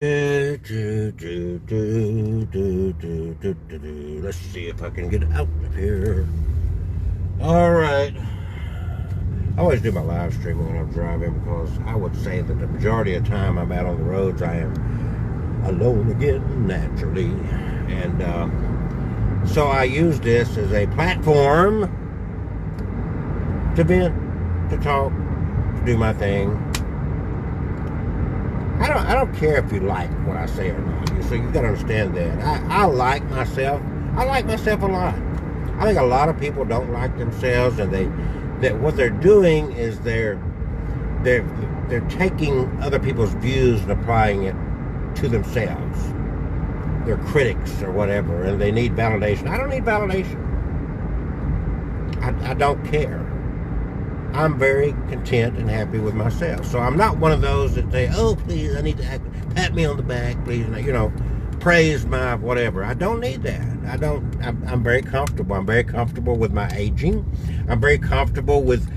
Let's see if I can get out of here. All right. I always do my live streaming when I'm driving because I would say that the majority of the time I'm out on the roads, I am alone again, naturally. And so I use this as a platform to vent, to talk, to do my thing. I don't care if you like what I say or not. So you got to understand that. I like myself. I like myself a lot. I think a lot of people don't like themselves, and that what they're doing is they're taking other people's views and applying it to themselves. They're critics or whatever, and they need validation. I don't need validation. I don't care. I'm very content and happy with myself. So I'm not one of those that say, oh, please, I need to pat me on the back, please, praise my whatever. I don't need that. I'm very comfortable. I'm very comfortable with my aging. I'm very comfortable with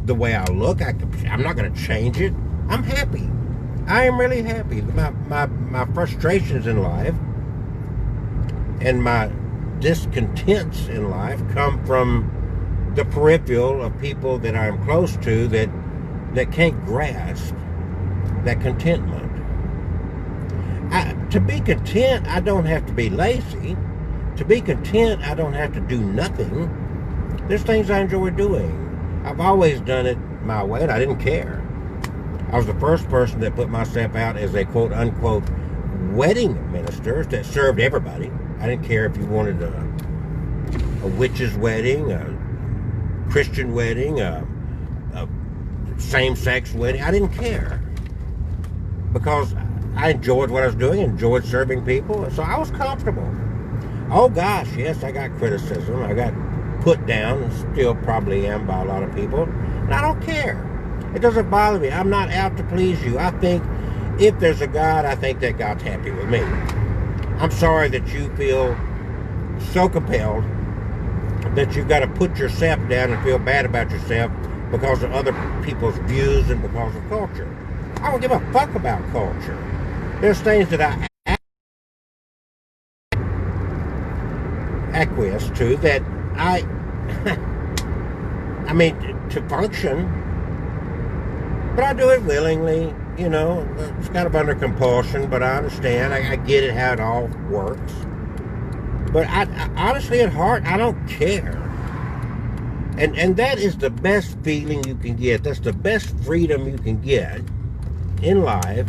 the way I look. I'm not going to change it. I'm happy. I am really happy. My frustrations in life and my discontents in life come from the peripheral of people that I'm close to that can't grasp that contentment. To be content, I don't have to be lazy. To be content, I don't have to do nothing. There's things I enjoy doing. I've always done it my way, and I didn't care. I was the first person that put myself out as a quote-unquote wedding minister that served everybody. I didn't care if you wanted a witch's wedding, a Christian wedding, a same-sex wedding. I didn't care because I enjoyed what I was doing, enjoyed serving people, so I was comfortable. Oh gosh, yes, I got criticism. I got put down, and still probably am by a lot of people, and I don't care. It doesn't bother me. I'm not out to please you. I think if there's a God, I think that God's happy with me. I'm sorry that you feel so compelled that you've got to put yourself down and feel bad about yourself because of other people's views and because of culture. I don't give a fuck about culture. There's things that I acquiesce to that I mean, to function, but I do it willingly. It's kind of under compulsion, but I understand. I get it, how it all works. But I honestly, at heart, I don't care. And that is the best feeling you can get. That's the best freedom you can get in life.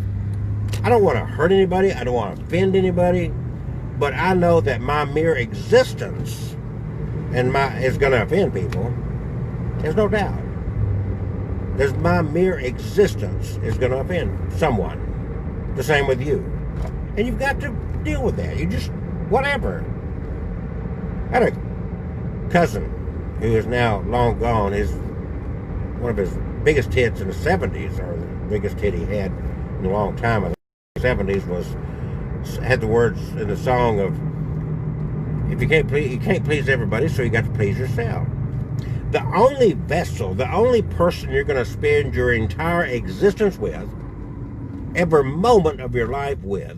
I don't want to hurt anybody. I don't want to offend anybody. But I know that my mere existence is going to offend people. There's no doubt. My mere existence is going to offend someone. The same with you. And you've got to deal with that. You just, whatever. I had a cousin who is now long gone. One of his biggest hits in the 70s, or the biggest hit he had in a long time in the 70s, had the words in the song of, if you can't please everybody, so you got to please yourself. The only vessel, the only person you're going to spend your entire existence with, every moment of your life with,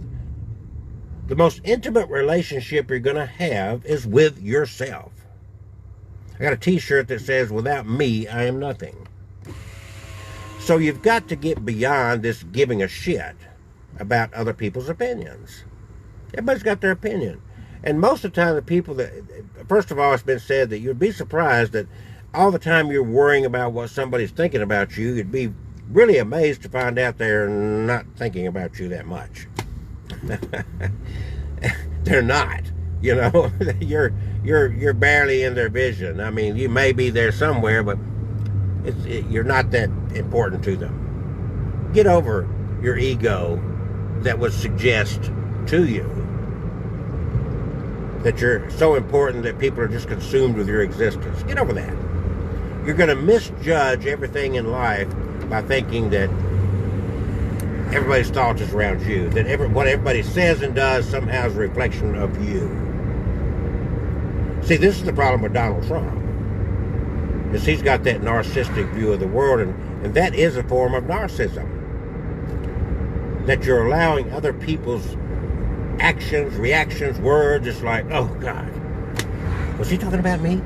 the most intimate relationship you're going to have is with yourself. I got a t-shirt that says, without me, I am nothing. So you've got to get beyond this giving a shit about other people's opinions. Everybody's got their opinion. And most of the time, the people that, first of all, it's been said that you'd be surprised that all the time you're worrying about what somebody's thinking about you, you'd be really amazed to find out they're not thinking about you that much. They're not. You're barely in their vision. I mean, you may be there somewhere, but you're not that important to them. Get over your ego that would suggest to you that you're so important that people are just consumed with your existence. Get over that. You're going to misjudge everything in life by thinking that everybody's thoughts is around you, that what everybody says and does somehow is a reflection of you. See, this is the problem with Donald Trump, is he's got that narcissistic view of the world, and that is a form of narcissism. that you're allowing other people's actions, reactions, words. It's like, oh God, was he talking about me?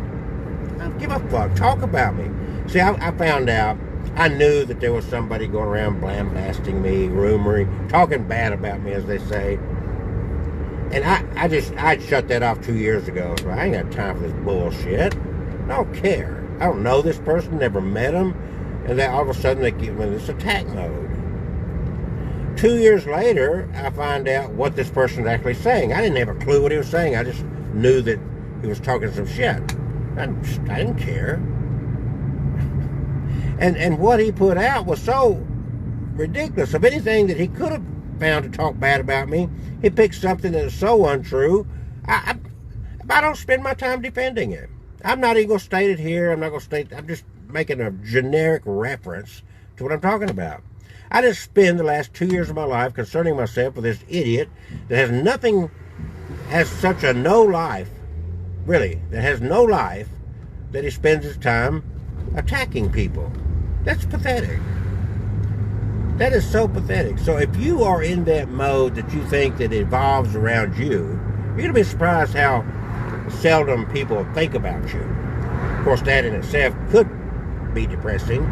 I don't give a fuck. Talk about me. See, I found out, I knew that there was somebody going around blasting me, rumoring, talking bad about me, as they say. And I shut that off 2 years ago. So I ain't got time for this bullshit. I don't care. I don't know this person, never met him. And then all of a sudden they get in this attack mode. 2 years later, I find out what this person's actually saying. I didn't have a clue what he was saying. I just knew that he was talking some shit. I didn't care. And what he put out was so ridiculous. Of anything that he could have found to talk bad about me, he picked something that is so untrue. I don't spend my time defending it. I'm not even going to state it here. I'm just making a generic reference to what I'm talking about. I just spend the last 2 years of my life concerning myself with this idiot that has such a no life, really, that has no life, that he spends his time attacking people. That's pathetic. That is so pathetic. So if you are in that mode that you think that evolves around you, you're going to be surprised how seldom people think about you. Of course, that in itself could be depressing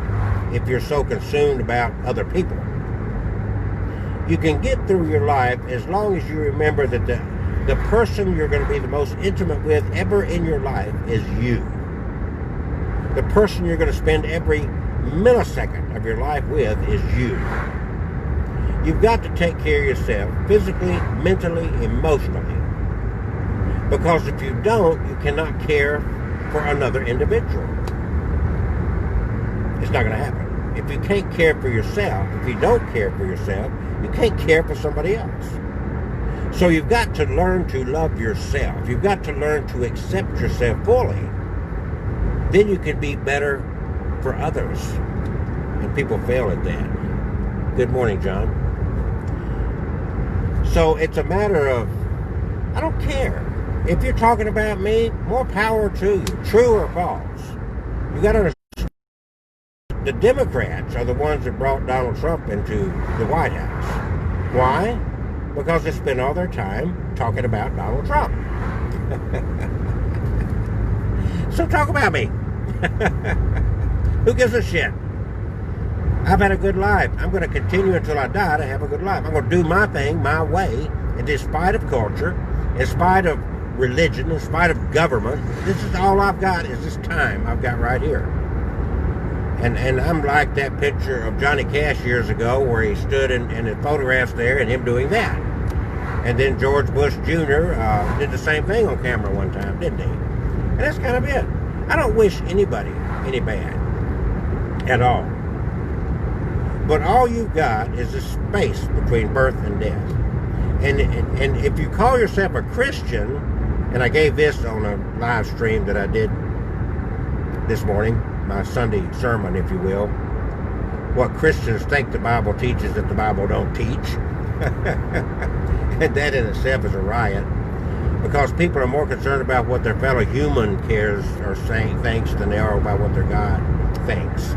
if you're so consumed about other people. You can get through your life as long as you remember that the person you're going to be the most intimate with ever in your life is you. The person you're going to spend every millisecond of your life with is you. You've got to take care of yourself physically, mentally, emotionally. Because if you don't, you cannot care for another individual. It's not going to happen. If you can't care for yourself, if you don't care for yourself, you can't care for somebody else. So you've got to learn to love yourself. You've got to learn to accept yourself fully. Then you can be better for others. And people fail at that. Good morning, John. So it's a matter of, I don't care. If you're talking about me, more power to you. True or false. You got to understand. The Democrats are the ones that brought Donald Trump into the White House. Why? Because they spend all their time talking about Donald Trump. So talk about me. Who gives a shit? I've had a good life. I'm going to continue until I die to have a good life. I'm going to do my thing my way, and in spite of culture, in spite of religion, in spite of government. This is all I've got, is this time I've got right here. And I'm like that picture of Johnny Cash years ago where he stood and the photographs there and him doing that. And then George Bush Jr. Did the same thing on camera one time, didn't he? And that's kind of it. I don't wish anybody any bad at all. But all you've got is a space between birth and death. And if you call yourself a Christian, and I gave this on a live stream that I did this morning, my Sunday sermon, if you will, what Christians think the Bible teaches that the Bible don't teach. And that in itself is a riot, because people are more concerned about what their fellow human cares or thinks than they are about what their God thinks.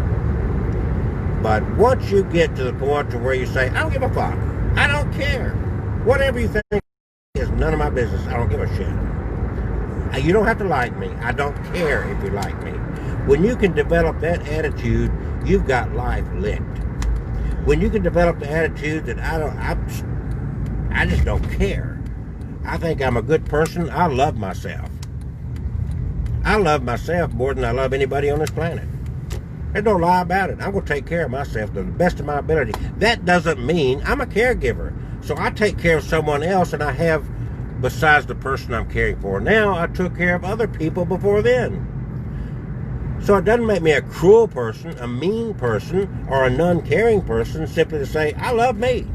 But once you get to the point to where you say, I don't give a fuck, I don't care, whatever you think is none of my business, I don't give a shit. You don't have to like me, I don't care if you like me. When you can develop that attitude, you've got life licked. When you can develop the attitude that I just don't care. I think I'm a good person. I love myself. I love myself more than I love anybody on this planet. There's no lie about it. I'm going to take care of myself to the best of my ability. That doesn't mean I'm a caregiver. So I take care of someone else, and I have, besides the person I'm caring for now, I took care of other people before then. So it doesn't make me a cruel person, a mean person, or a non-caring person simply to say, I love me.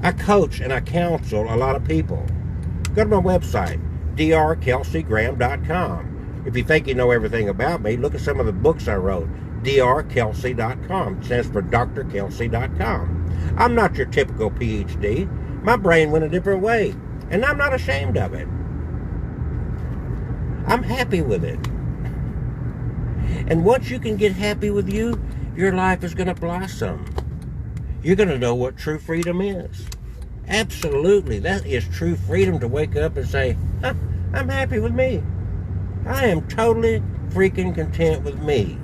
I coach and I counsel a lot of people. Go to my website, drkelseygraham.com. If you think you know everything about me, look at some of the books I wrote. drkelsey.com. It stands for drkelsey.com. I'm not your typical PhD. My brain went a different way, and I'm not ashamed of it. I'm happy with it. And once you can get happy with you, your life is going to blossom. you're going to know what true freedom is. Absolutely. That is true freedom, to wake up and say, I'm happy with me. I am totally freaking content with me.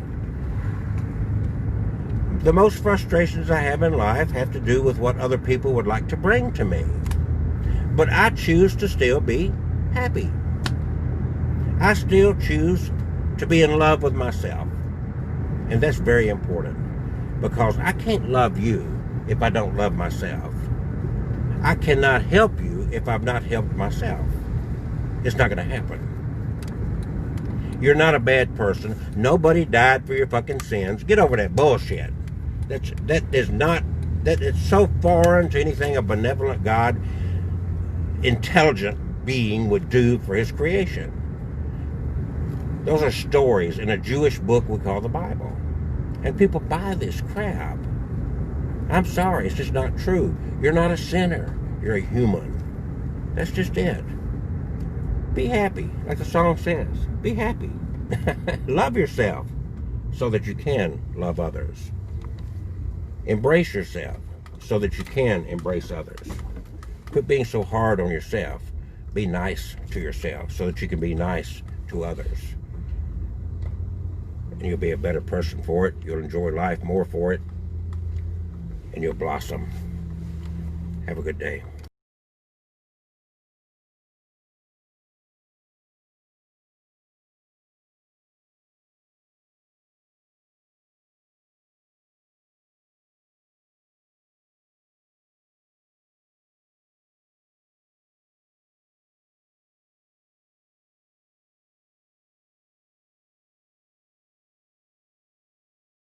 The most frustrations I have in life have to do with what other people would like to bring to me. But I choose to still be happy. I still choose to be in love with myself. And that's very important, because I can't love you if I don't love myself. I cannot help you if I've not helped myself. It's not going to happen. You're not a bad person. Nobody died for your fucking sins. Get over that bullshit. That is so foreign to anything a benevolent God, intelligent being would do for his creation. Those are stories in a Jewish book we call the Bible. And people buy this crap. I'm sorry, it's just not true. You're not a sinner. You're a human. That's just it. Be happy, like the song says. Be happy. Love yourself so that you can love others. Embrace yourself so that you can embrace others. Quit being so hard on yourself. Be nice to yourself so that you can be nice to others. And you'll be a better person for it. You'll enjoy life more for it. And you'll blossom. Have a good day.